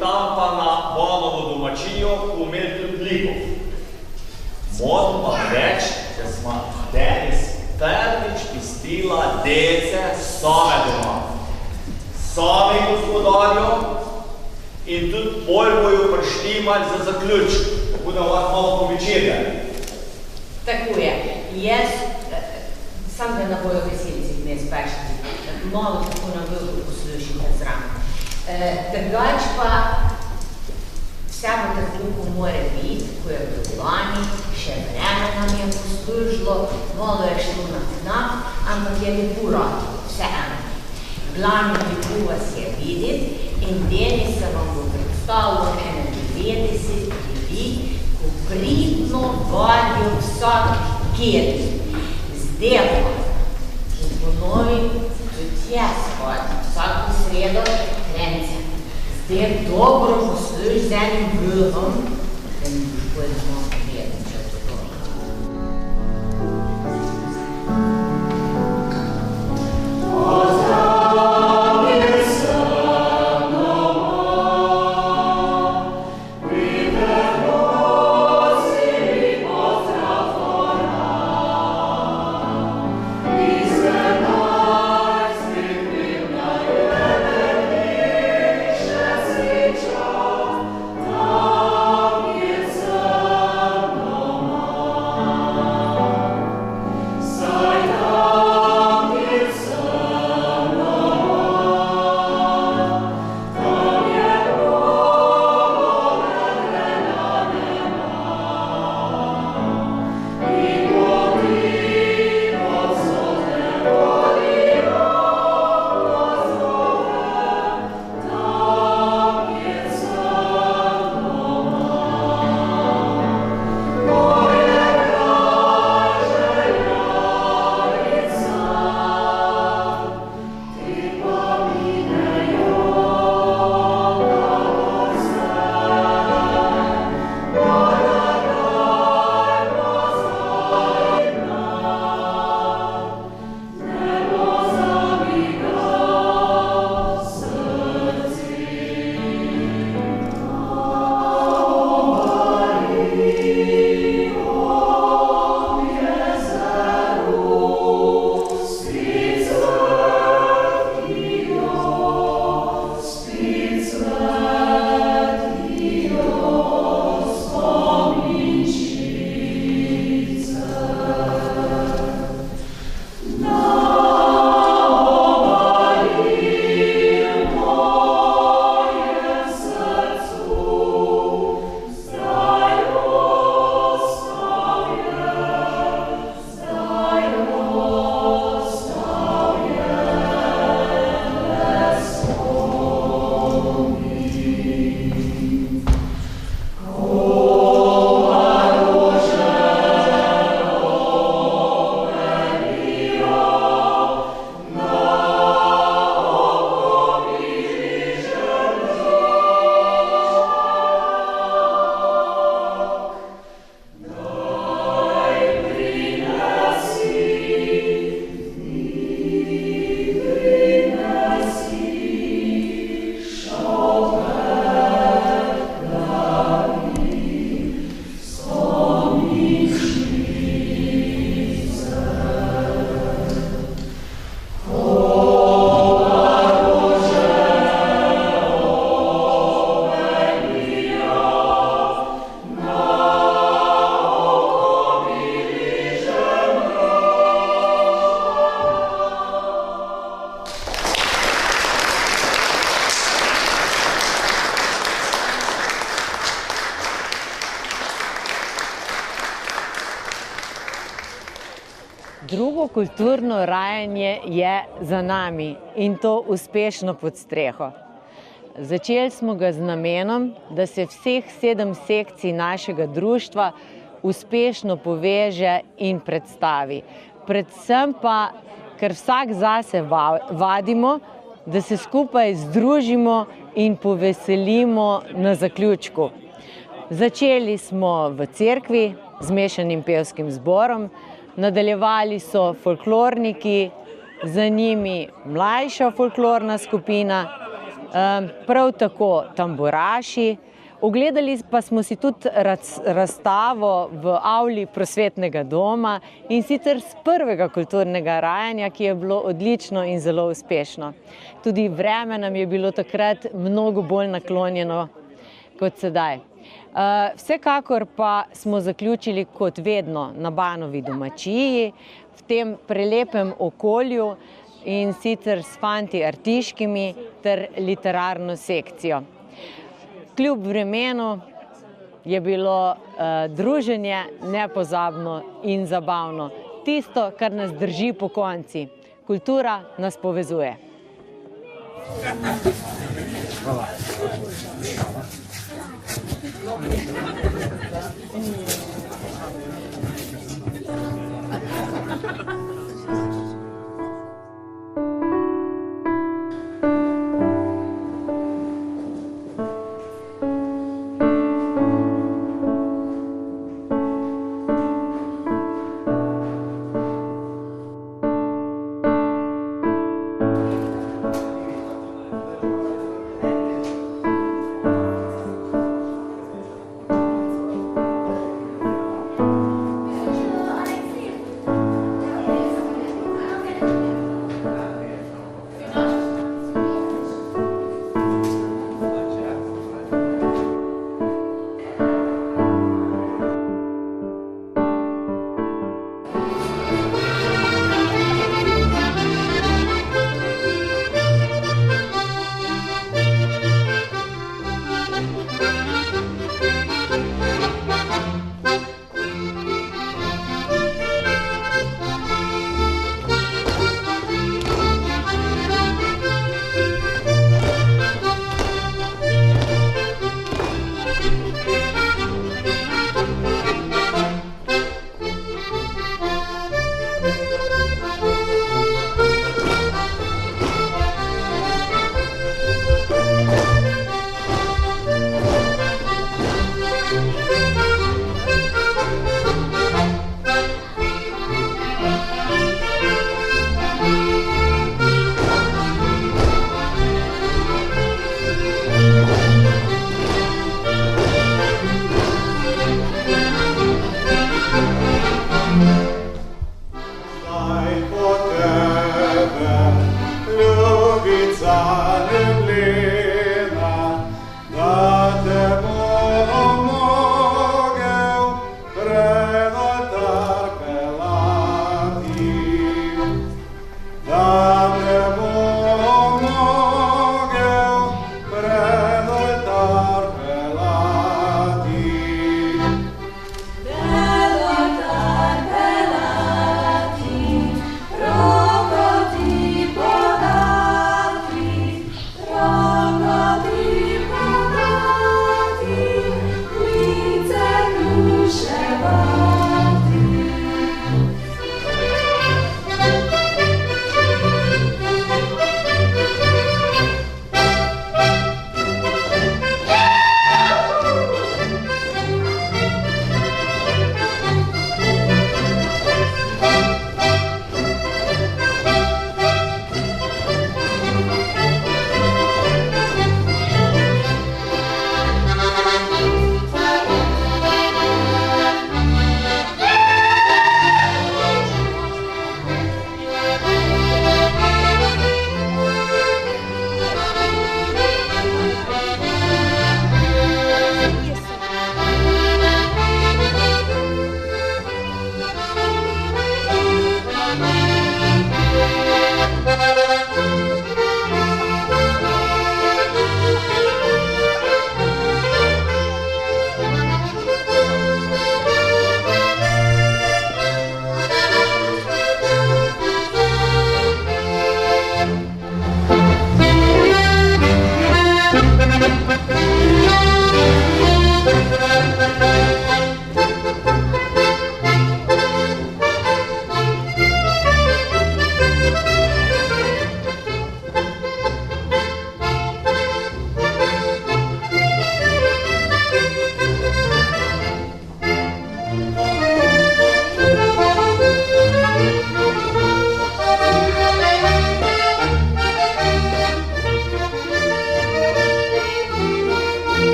tam pa na Bonovo domačijo imeli tudi likov. Moram pa reči, da smo danes prvič pustila dece same doma. Sami gospodarjo in tudi bolj bojo prištimali za zaključek, tako da vas malo povečerjali. Tako je. Jaz sam da ne bojo veselici me spešiti, malo tako nam bilo poslušite zraven. Drugač pa vsako tako mora biti, ko je bilo lani, še vreme nam je poslužilo, malo je šlo na knap, ampak je lepo rad, vseeno. Glavni lepo vas je videti in danes se vam bo predstavilo 91 ljudi, ko pridno vodijo vsak kjer. Zdaj pa, ki ponovim, tudi jaz vodim vsako sredo krence. Zdaj dobro posluš z enim vrhom, da mi boš bolj znal povedati, če to to. Drugo kulturno rajanje je za nami in to uspešno pod streho. Začeli smo ga z namenom, da se vseh 7 sekcij našega društva uspešno poveže in predstavi. Predvsem pa, ker vsak zase vadimo, da se skupaj združimo in poveselimo na zaključku. Začeli smo v cerkvi z mešanim pevskim zborom, nadaljevali so folklorniki, za njimi mlajša folklorna skupina prav tako tamburaši. Ogledali pa smo si tudi razstavo v avli Prosvetnega doma in sicer z prvega kulturnega rajanja, ki je bilo odlično in zelo uspešno. Tudi vreme nam je bilo takrat mnogo bolj naklonjeno kot sedaj. Vsekakor pa smo zaključili kot vedno na Banovi domačiji, v tem prelepem okolju in sicer s fanti Artiškimi ter literarno sekcijo. Kljub vremenu je bilo druženje nepozabno in zabavno. Tisto, kar nas drži pokonci. Kultura nas povezuje. Hvala.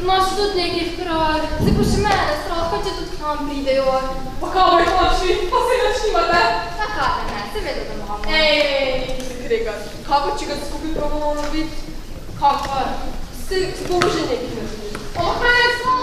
Imaš tudi nekaj kraj. Zdaj pa še mene strah, kaj če tudi k nam pridejo. Pa kaj hoči, pa se nič nimate? Tako ne, seveda da imamo. Ej, nekaj se kregat. Kaj pa če ga skupaj probamo biti? Kaj pa? Se bomo že nekaj naredili. Kaj smo?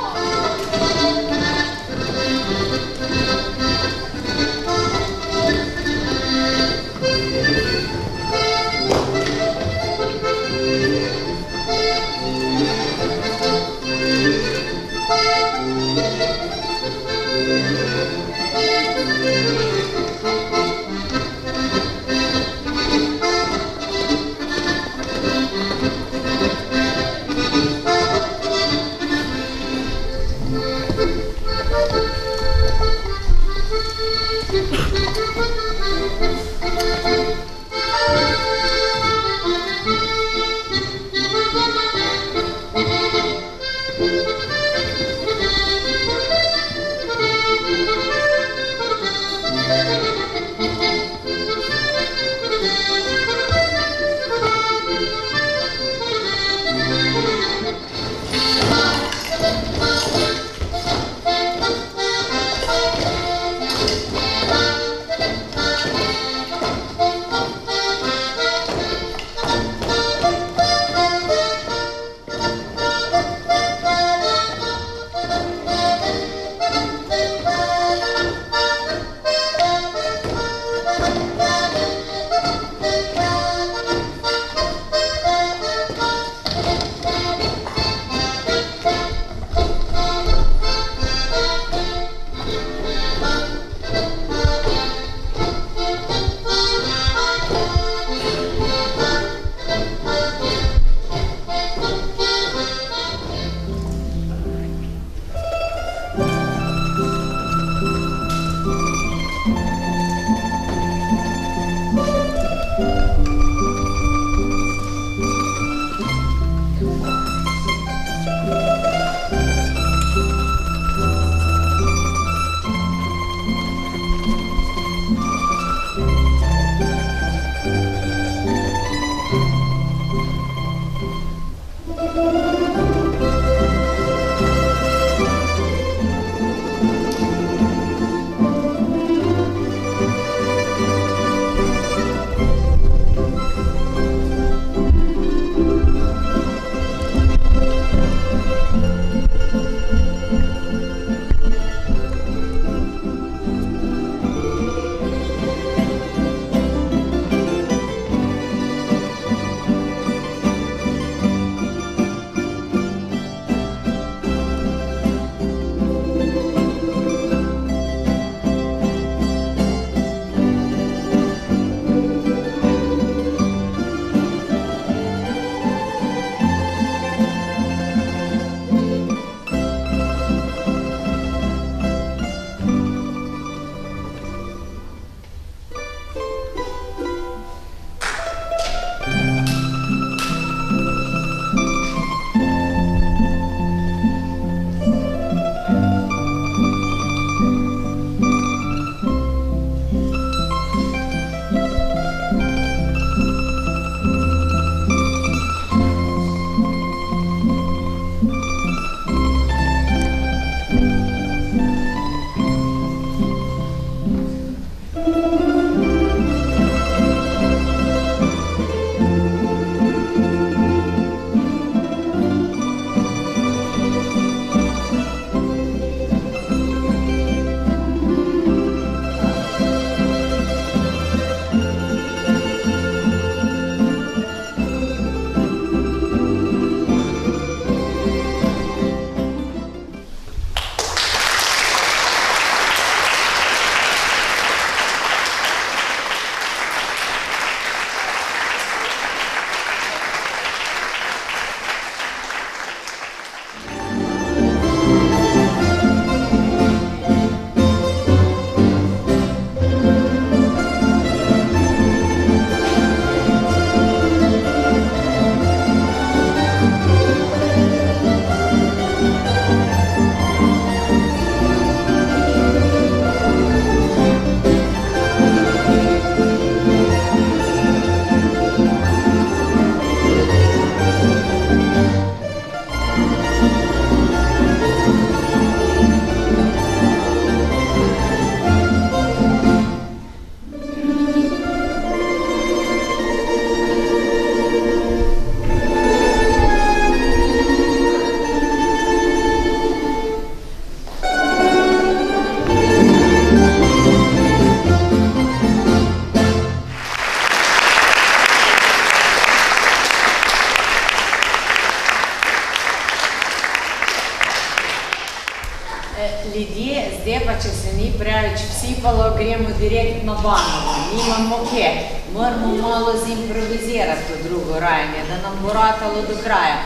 Ljudje, zdaj pa, če se ni preveč vsipalo, gremo direkt na Banovo. Nimamo kje. Moramo malo zimprovizirati to drugo rajanje, da nam bo ratalo do kraja.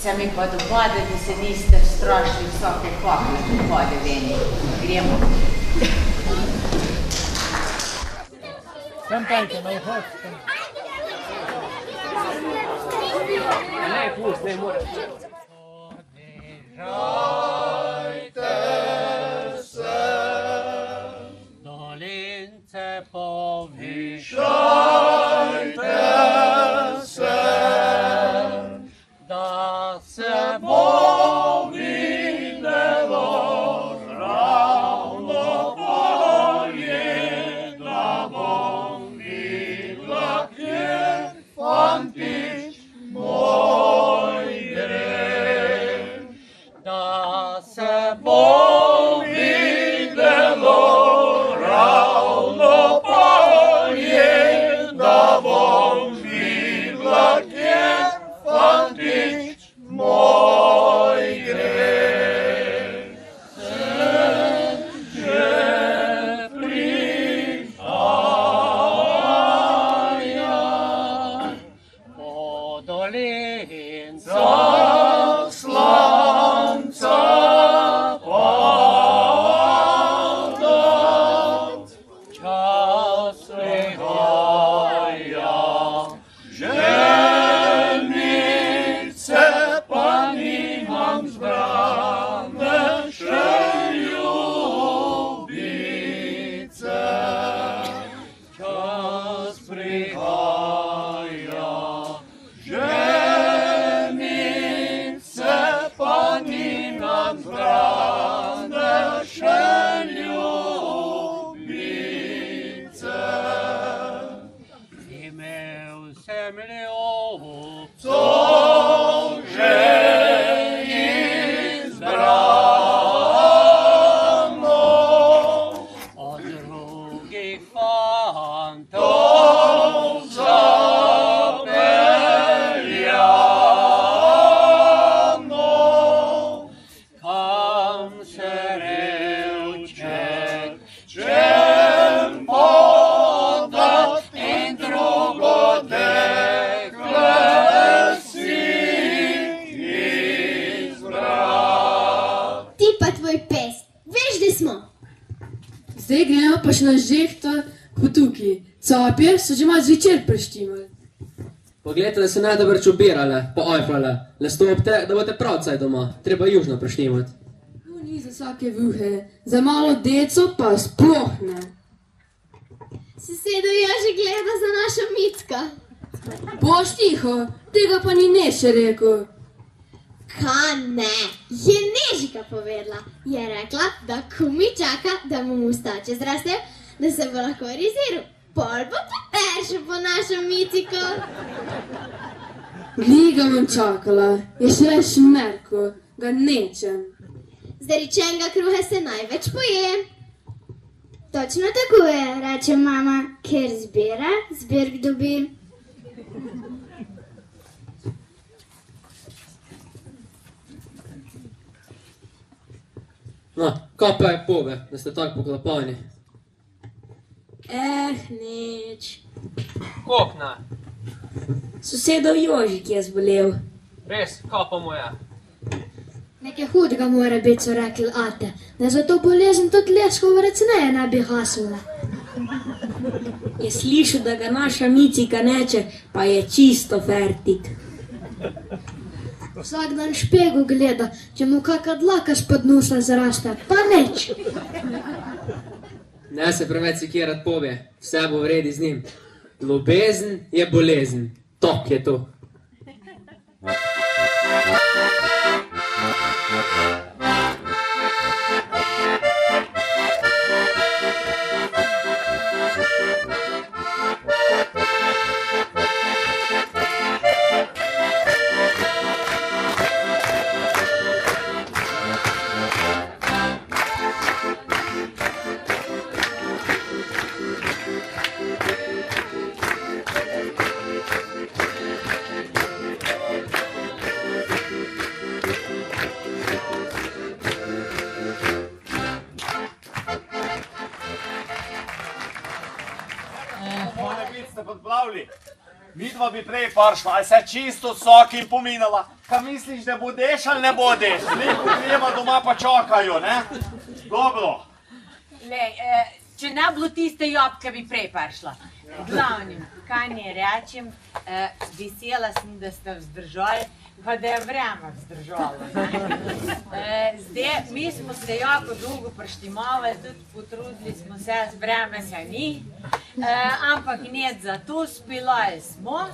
Se mi pa dopade, da se niste strašili vsake kakle, ko pade veni. Gremo. Tam tajte, na vhod. Ne, pust, ne more. Ponižajte se, dolince povišajte se, da se bo videlo ravno polje, da bom videla, kje fantič moj gre. Da se bo videlo ravno polje, da bom videla, kje fantič moj gre. Sem že prihaja po dolincah slanca padat. Čas prihaja, ženice pa nimam zbrane, še ljubice. Čas prihaja, ženice pa nimam zbrane, še ljubice. Imel sem ljubco že izbrano, od drugih fantov zapeljano. Kam se revček čem podat in drugo dekle si izbral. Ti pa tvoj pes, veš, da smo. Zdaj gremo pa še na žehto po tukaj. Capje so že malo zvečer preštimali. Poglejte, da se najdobre čubirale, poajfale. Le stopite, da boste pravcaj doma. Treba južno preštimati. Tu ni za vsake vuhe, za malo deco pa sploh ne. Sosedo Jože gleda za našo Micka. Boš tiho, tega pa ni Neše rekel. Ka ne, je Nežika povedala. Je rekla, da kumi čaka, da mu mustače zrastejo, da se bo lahko riziral. Pol bo pa peršel po našo Miciko. Glej ga bom čakala, je šele šmerko, ga nečem. Zaričenega kruha se največ poje. Točno tako je, reče mama, ker zbira, zbirk dobi. No, kaj pa je pove, da ste tako poklapani? Nič. Kokna, Sosedov Jožik je zbolel. res, kaj pa mu je? Nekaj hudega mora biti, so rekli ate, da za to bolezen tudi leskova recneje ne bi hasula. Je slišal, da ga naša Micika neče, pa je čisto fertik. Vsak dan špegu gleda, če mu kaka dlaka spod nosa zraste, pa neč. Ne se preveč sekirat pove, vse bo v redi z njim. Ljubezen je bolezen, tok je to. Midva bi prej prišla, ali se čisto sokim pominala. Kaj misliš, da budeš ali ne budeš? Veliko greva doma pa čakajo, ne? Dobro. Lej, če ne bilo tiste jobke, bi prej prišla. Glavnim, kaj ne rečem, vesela sem, da ste vzdržali, pa da je vreme vzdržalo. Zdaj, mi smo se jako dolgo preštimavali, tudi potrudili smo se, vreme se ni, ampak net za to spilali smo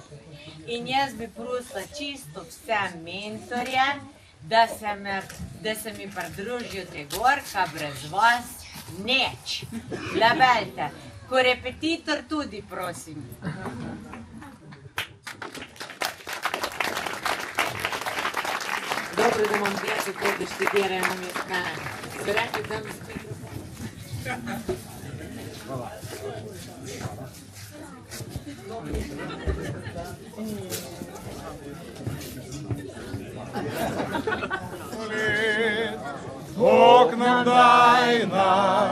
in jaz bi prosila čisto vse mentorje, da se mi pridružijo te gor, ka brez vas neč. Labeljte, ko repetitor tudi, prosim. Dobro, da imam 2 sekunde študiranja na mestane. Se reče, da mi spikro. Bog nam daj na